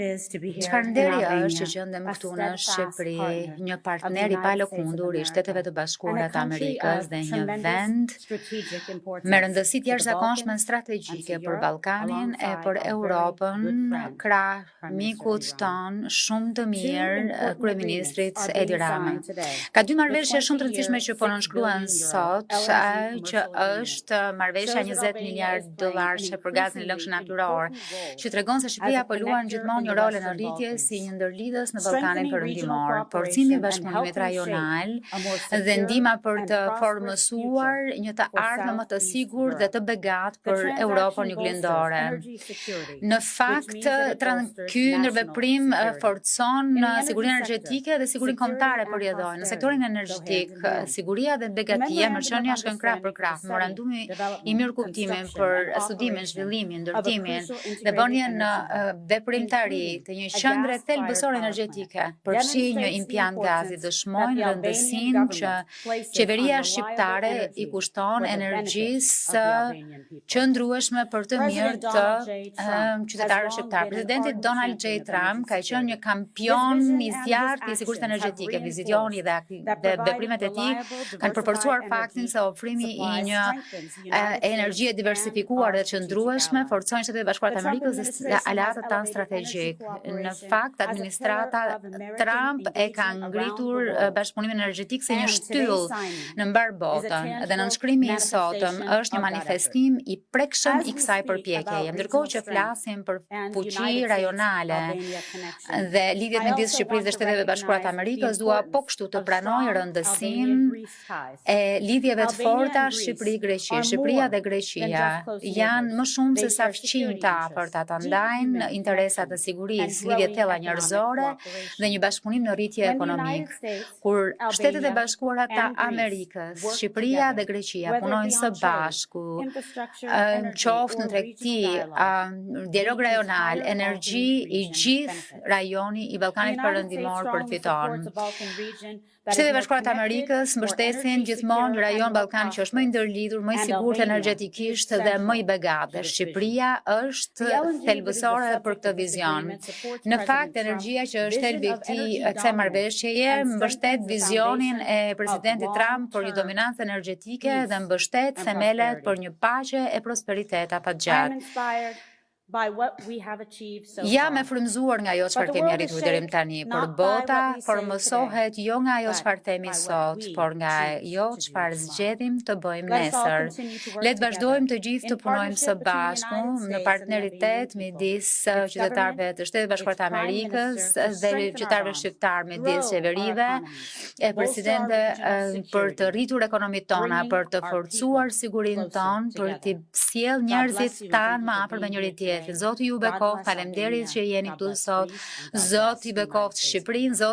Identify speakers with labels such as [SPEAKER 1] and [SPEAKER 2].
[SPEAKER 1] Çfarë nderi është që gjendem këtu në Shqipëri, një partner I palëkundur I Shteteve të Bashkuara të Amerikës dhe një vend me rëndësi të jashtëzakonshme strategjike për Ballkanin e për Europën, krah mikut ton shumë të mirë, kryeministrit Edi Rama. Ka dy marrëveshje shumë të rëndësishme që po nënshkruhen sot, që është marrëveshja $20 miliard që për gazin e lëngshëm natyror, që tregon se Shqipëria po luan gjithmonë një rol në rritje si një ndërlidhës në Ballkanin Perëndimor, forcimi I bashkëpunimit rajonal dhe ndihma për të formësuar një të ardhmë më të sigurt dhe të begat për Europën juglindore. Në fakt, ky ndërveprim forcon sigurinë energjetike dhe sigurinë kombëtare përjedhojnë. Në sektorin energjetik, siguria dhe begatia, mërçënia shkojnë krah për krah. Memorandumi I mirëkuptimit për studimin, zhvillimin, ndërtimin dhe vënien në veprimtari të një qendre thelbësore energjetike përfshi një impiant gazi dëshmojnë rëndësinë që qeveria shqiptare I kushton energjisë qëndrueshme për të mirë të qytetarëve shqiptar. Presidenti Donald J. Trump ka qenë një kampion I zjarrt I sigurisë energjetike. Vizitioni dhe veprimet e tij kanë përforcuar faktin se ofrimi I një energjie diversifikuar dhe qëndrueshme forcojnë Shtetet e Bashkuara të Amerikës dhe aleatët tanë strategjik. Në fakt, administrata Trump e ka ngritur bashkëpunimin energjetik si një shtyll në mbar botën dhe nënshkrimi I sotëm është një manifestim I prekshëm I kësaj përpjekjeje. Ndërkohë që flasim për fuqi rajonale dhe lidhjet midis Shqipërisë dhe Shteteve Bashkuara të Amerikës, dua po kështu të pranoj rëndësinë e lidhjeve të forta Shqipëri-Greqi. Shqipëria dhe Greqia janë më shumë se sa fqinj të afërta të ndajnë interesat të sigurisë, lidhje të thella njerëzore dhe një bashkëpunim në rritje ekonomik. Kur Shtetet e Bashkuara të Amerikës, Shqipëria dhe Greqia punojnë së bashku, qoftë në tregti, dialog rajonal, energji, I gjithë rajoni I Ballkanit Perëndimor përfiton. Shtetet e Bashkuara të Amerikës mbështesin gjithmonë një rajon Ballkani që është më I ndërlidhur, më I sigurt energjetikisht dhe më I begat. Shqipëria është thelbësore për këtë vizion. Në fakt, energjia që është thelbi I kësaj marrëveshjeje mbështet vizionin e presidentit Trump për një dominancë energjetike dhe mbështet themelet për një paqe e prosperitet afatgjatë. Jam e frymëzuar nga ajo çfarë kemi arritur deri tani, por bota formësohet jo nga ajo çfarë themi sot, por nga ajo çfarë zgjedhim të bëjmë nesër. Le të vazhdojmë të gjithë të punojmë së bashku në partneritet midis qytetarëve të Shtetit Bashkuar të Amerikës dhe qytetarëve shqiptar midis qeverive e presidente për të rritur ekonomitë tona, për të forcuar sigurinë tonë, për të sjellë njerëzit tanë më afër me njëri tjetrin. Zoti ju bekoft, faleminderit që jeni këtu sot. Zoti bekoft Shqipërinë,